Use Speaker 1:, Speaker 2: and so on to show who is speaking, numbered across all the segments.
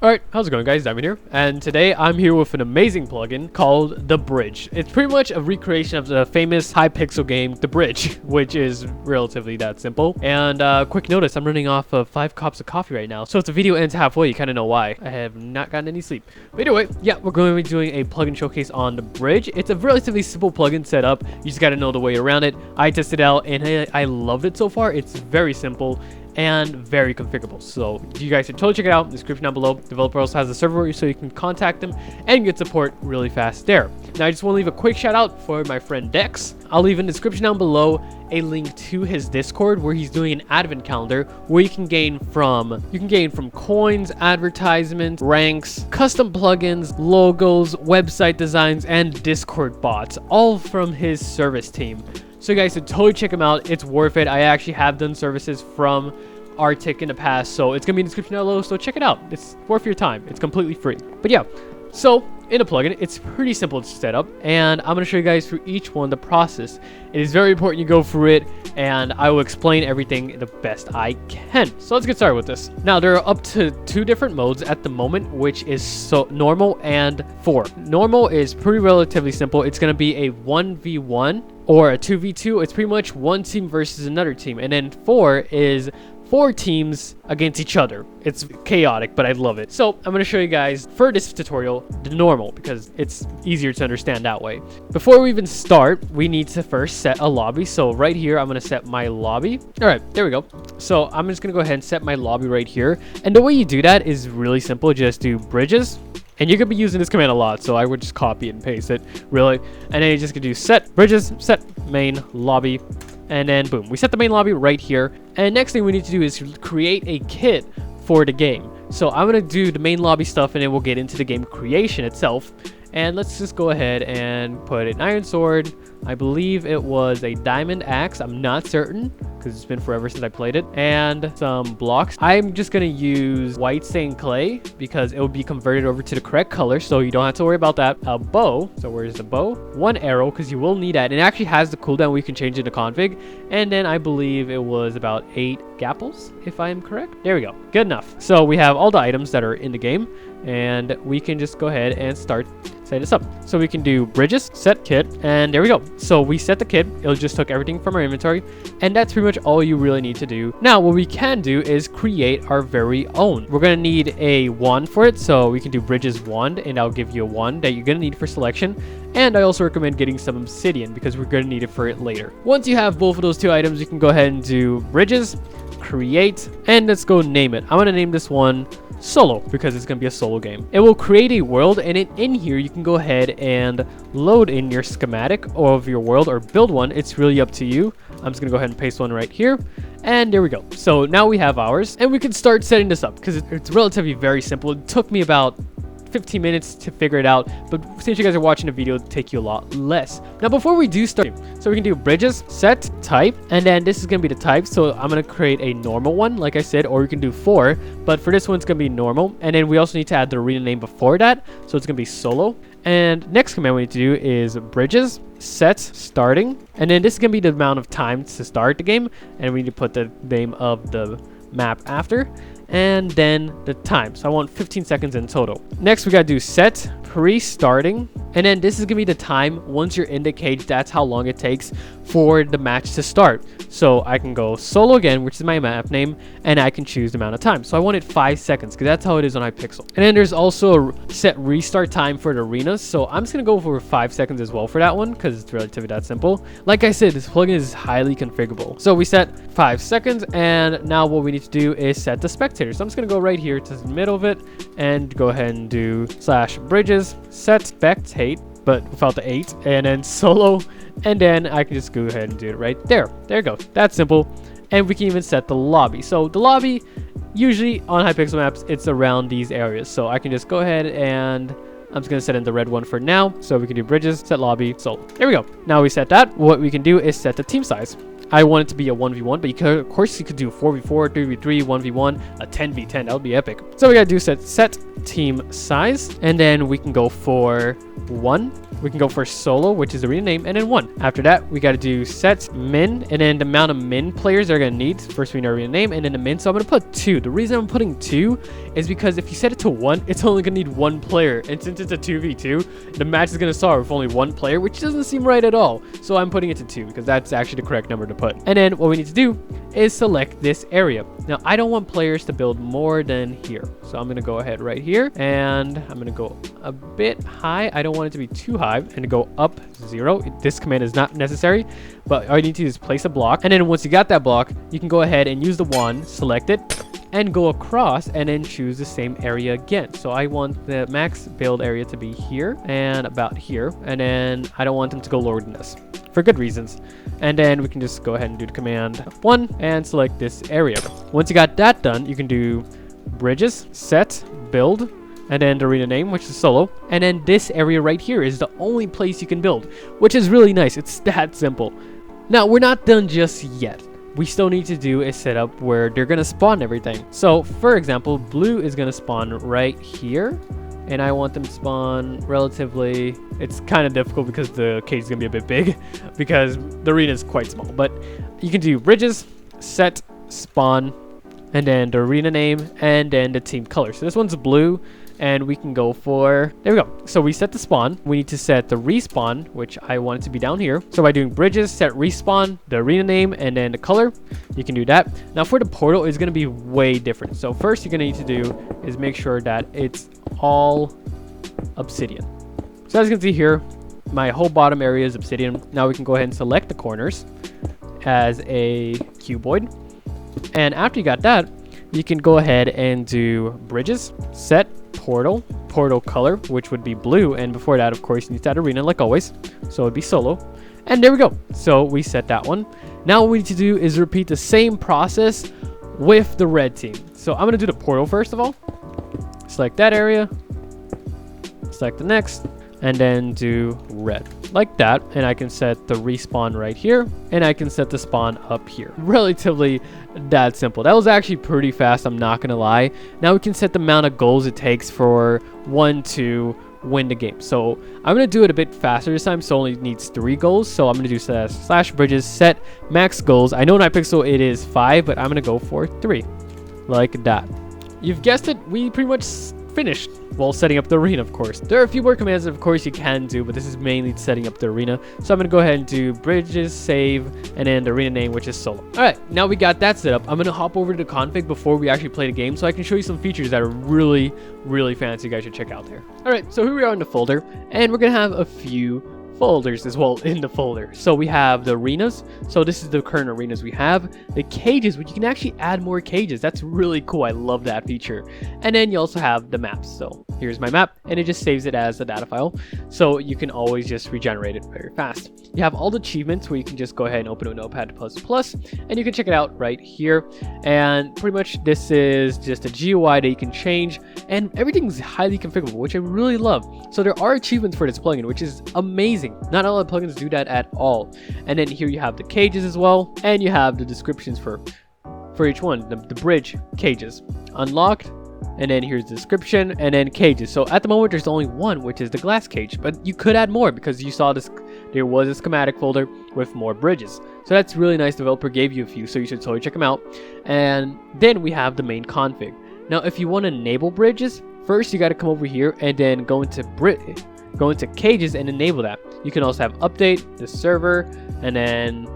Speaker 1: Alright, how's it going guys? Diamond here, and today I'm here with an amazing plugin called The Bridge. It's pretty much a recreation of the famous Hypixel game, The Bridge, which is relatively that simple. And quick notice, I'm running off of 5 cups of coffee right now, so if the video ends halfway, you kind of know why. I have not gotten any sleep. But anyway, yeah, we're going to be doing a plugin showcase on The Bridge. It's a relatively simple plugin setup. You just got to know the way around it. I tested it out, and I loved it so far. It's very simple and very configurable, so you guys should totally check it out in the description down below. Developer also has a server so you can contact them and get support really fast there. Now I just want to leave a quick shout out for my friend Dex. I'll leave in the description down below a link to his Discord where he's doing an advent calendar where you can gain from coins, advertisements, ranks, custom plugins, logos, website designs, and Discord bots, all from his service team. So you guys should totally check him out. It's worth it. I actually have done services from Arctic in the past, so it's gonna be in the description down below, so check it out. It's worth your time. It's completely free. But yeah, so in a plugin, it's pretty simple to set up, and I'm gonna show you guys through each one the process. It is very important you go through it, and I will explain everything the best I can. So let's get started with this. Now there are up to 2 different modes at the moment, which is normal and 4. Normal is pretty relatively simple. It's gonna be a 1v1 or a 2v2. It's pretty much one team versus another team, and then 4 is 4 teams against each other. It's chaotic, but I love it. So I'm going to show you guys for this tutorial the normal, because it's easier to understand that way. Before we even start, we need to first set a lobby. So right here, I'm going to set my lobby. All right, there we go. So I'm just going to go ahead and set my lobby right here. And the way you do that is really simple. Just do bridges. And you're going to be using this command a lot, so I would just copy it and paste it, really. And then you're just going to do set bridges, set main lobby, and then boom. We set the main lobby right here. And next thing we need to do is create a kit for the game. So I'm going to do the main lobby stuff, and then we'll get into the game creation itself. And let's just go ahead and put an iron sword. I believe it was a diamond axe. I'm not certain because it's been forever since I played it. And some blocks. I'm just going to use white stained clay because it will be converted over to the correct color, so you don't have to worry about that. A bow. So where's the bow? 1 arrow, because you will need that. It actually has the cooldown where you can change it to config. And then I believe it was about 8 gapples, if I am correct. There we go. Good enough. So we have all the items that are in the game, and we can just go ahead and start setting this up. So we can do bridges, set kit, and there we go. So we set the kit. It'll just took everything from our inventory, and that's pretty much all you really need to do. Now what we can do is create our very own. We're going to need a wand for it, so we can do bridges wand, and I'll give you a wand that you're going to need for selection. And I also recommend getting some obsidian because we're going to need it for it later. Once you have both of those 2 items, you can go ahead and do bridges, create, and let's go name it. I'm going to name this one solo because it's going to be a solo game. It will create a world, and in here you can go ahead and load in your schematic of your world or build one. It's really up to you. I'm just going to go ahead and paste one right here, and there we go. So now we have ours, and we can start setting this up because it's relatively very simple. It took me about 15 minutes to figure it out, but since you guys are watching the video, it'll take you a lot less. Now before we do start, so we can do bridges, set, type, and then this is going to be the type. So I'm going to create a normal one, like I said, or we can do 4, but for this one it's going to be normal. And then we also need to add the arena name before that, so it's going to be solo. And next command we need to do is bridges, set, starting, and then this is going to be the amount of time to start the game, and we need to put the name of the map after, and then the time. So I want 15 seconds in total. Next, we got to do set pre-starting, and then this is gonna be the time. Once you're in the cage, that's how long it takes for the match to start. So I can go solo again, which is my map name, and I can choose the amount of time. So I wanted 5 seconds because that's how it is on Hypixel. And then there's also a set restart time for the arenas, so I'm just gonna go for 5 seconds as well for that one because it's relatively that simple. Like I said, this plugin is highly configurable. So we set 5 seconds, and now what we need to do is set the spectator. So I'm just gonna go right here to the middle of it and go ahead and do /bridges, set spectate, but without the 8, and then solo, and then I can just go ahead and do it right there. There you go. That's simple. And we can even set the lobby. So the lobby, usually on Hypixel maps, it's around these areas. So I can just go ahead and I'm just going to set in the red one for now. So we can do bridges, set lobby, solo. There we go. Now we set that. What we can do is set the team size. I want it to be a 1v1, but you could, of course you could do 4v4, 3v3, 1v1, a 10v10. That would be epic. So we got to do set team size, and then we can go for 1. We can go for solo, which is the arena name, and then 1. After that, we got to do set min, and then the amount of min players they're going to need. First, we need our arena name, and then the min. So I'm going to put 2. The reason I'm putting 2 is because if you set it to 1, it's only going to need 1 player. And since it's a 2v2, the match is going to start with only 1 player, which doesn't seem right at all. So I'm putting it to 2 because that's actually the correct number to put. And then what we need to do is select this area. Now, I don't want players to build more than here. So I'm going to go ahead right here, and I'm going to go a bit high. I don't want it to be too high, and to go up 0. This command is not necessary, but all you need to do is place a block. And then once you got that block, you can go ahead and use the wand, select it, and go across, and then choose the same area again. So I want the max build area to be here and about here, and then I don't want them to go lower than this for good reasons. And then we can just go ahead and do the command 1 and select this area. Once you got that done, you can do bridges, set, build, and then the arena name, which is solo. And then this area right here is the only place you can build, which is really nice. It's that simple. Now, we're not done just yet. We still need to do a setup where they're going to spawn everything. So, for example, blue is going to spawn right here. And I want them to spawn relatively... It's kind of difficult because the cage is going to be a bit big because the arena is quite small. But you can do bridges, set, spawn, and then the arena name, and then the team color. So this one's blue, and we can go for... There we go. So we set the spawn. We need to set the respawn, which I want it to be down here. So by doing bridges, set respawn, the arena name, and then the color, you can do that. Now for the portal, it's going to be way different. So first you're going to need to do is make sure that it's all obsidian. So as you can see here, my whole bottom area is obsidian. Now we can go ahead and select the corners as a cuboid. And after you got that, you can go ahead and do bridges, set, portal color, which would be blue. And before that, of course, you need to add arena like always. So it'd be solo. And there we go. So we set that one. Now what we need to do is repeat the same process with the red team. So I'm going to do the portal first of all. Select that area. Select the next. And then do red like that, and I can set the respawn right here, and I can set the spawn up here. Relatively that simple. That was actually pretty fast, I'm not gonna lie. Now we can set the amount of goals it takes for one to win the game. So I'm gonna do it a bit faster this time, so it only needs 3 goals. So I'm gonna do slash bridges, set max goals. I know in iPixel it is 5, but I'm gonna go for 3 like that. You've guessed it, we pretty much finished while setting up the arena, of course. There are a few more commands that of course you can do, but this is mainly setting up the arena. So I'm going to go ahead and do bridges, save, and then the arena name, which is solo. Alright, now we got that set up. I'm going to hop over to the config before we actually play the game so I can show you some features that are really, really fancy you guys should check out there. Alright, so here we are in the folder, and we're going to have a few folders as well in the folder. So we have the arenas. So this is the current arenas we have. The cages, which you can actually add more cages. That's really cool. I love that feature. And then you also have the maps. So here's my map, and it just saves it as a data file. So you can always just regenerate it very fast. You have all the achievements where you can just go ahead and open a Notepad++, and you can check it out right here. And pretty much this is just a GUI that you can change, and everything's highly configurable, which I really love. So there are achievements for this plugin, which is amazing. Not all the plugins do that at all. And then here you have the cages as well, and you have the descriptions for each one. The bridge cages unlocked, and then here's the description, and then cages. So at the moment there's only one, which is the glass cage, but you could add more because you saw this. There was a schematic folder with more bridges. So that's really nice. Developer gave you a few, so you should totally check them out. And then we have the main config. Now if you want to enable bridges, first you got to come over here and then go into cages and enable that. You can also have update, the server, and then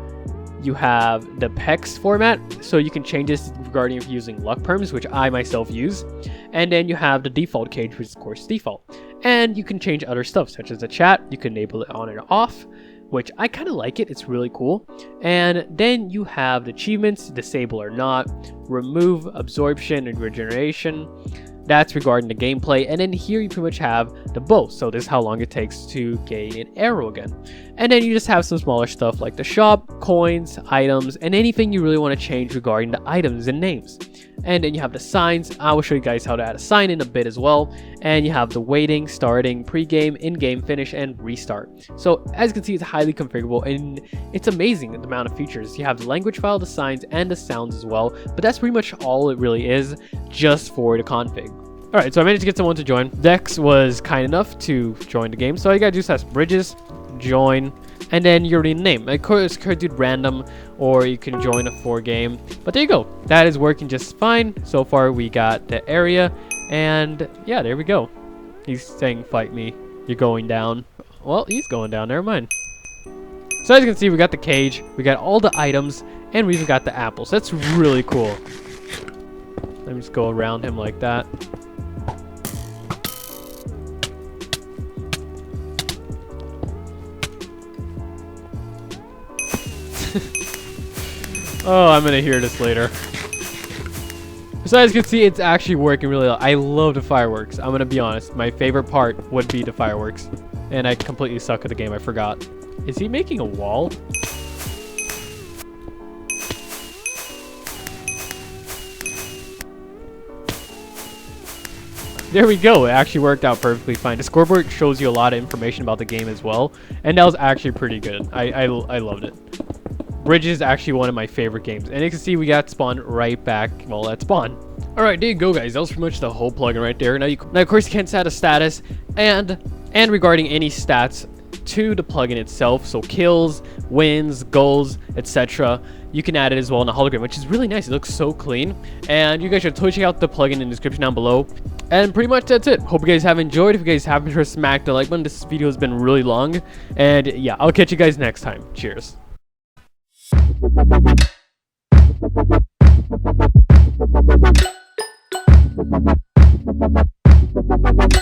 Speaker 1: you have the PEX format, so you can change this regarding if you're using luck perms, which I myself use. And then you have the default cage, which is of course default. And you can change other stuff such as the chat. You can enable it on and off, which I kind of like it. It's really cool. And then you have the achievements, disable or not, remove, absorption, and regeneration. That's regarding the gameplay. And then here you pretty much have the bow. So this is how long it takes to gain an arrow again. And then you just have some smaller stuff like the shop, coins, items, and anything you really want to change regarding the items and names. And then you have the signs. I will show you guys how to add a sign in a bit as well. And you have the waiting, starting, pre-game, in-game, finish, and restart. So as you can see, it's highly configurable, and it's amazing the amount of features. You have the language file, the signs, and the sounds as well. But that's pretty much all it really is just for the config. Alright, so I managed to get someone to join. Dex was kind enough to join the game. So all you gotta do is press bridges, join, and then your name. Of course, could do random, or you can join a 4 game. But there you go. That is working just fine. So far, we got the area, and yeah, there we go. He's saying, fight me. You're going down. Well, he's going down. Never mind. So as you can see, we got the cage, we got all the items, and we even got the apples. That's really cool. Let me just go around him like that. Oh, I'm gonna hear this later. So as you can see, it's actually working really well. I love the fireworks. I'm gonna be honest. My favorite part would be the fireworks. And I completely suck at the game. I forgot. Is he making a wall? There we go. It actually worked out perfectly fine. The scoreboard shows you a lot of information about the game as well. And that was actually pretty good. I loved it. Bridge is actually one of my favorite games. And you can see we got spawned right back, well, at spawn. Alright, there you go, guys. That was pretty much the whole plugin right there. Now, of course, you can set a status and regarding any stats to the plugin itself. So kills, wins, goals, etc. You can add it as well in the hologram, which is really nice. It looks so clean. And you guys should totally check out the plugin in the description down below. And pretty much that's it. Hope you guys have enjoyed. If you guys haven't, sure smack the like button. This video has been really long. And yeah, I'll catch you guys next time. Cheers. Thank you.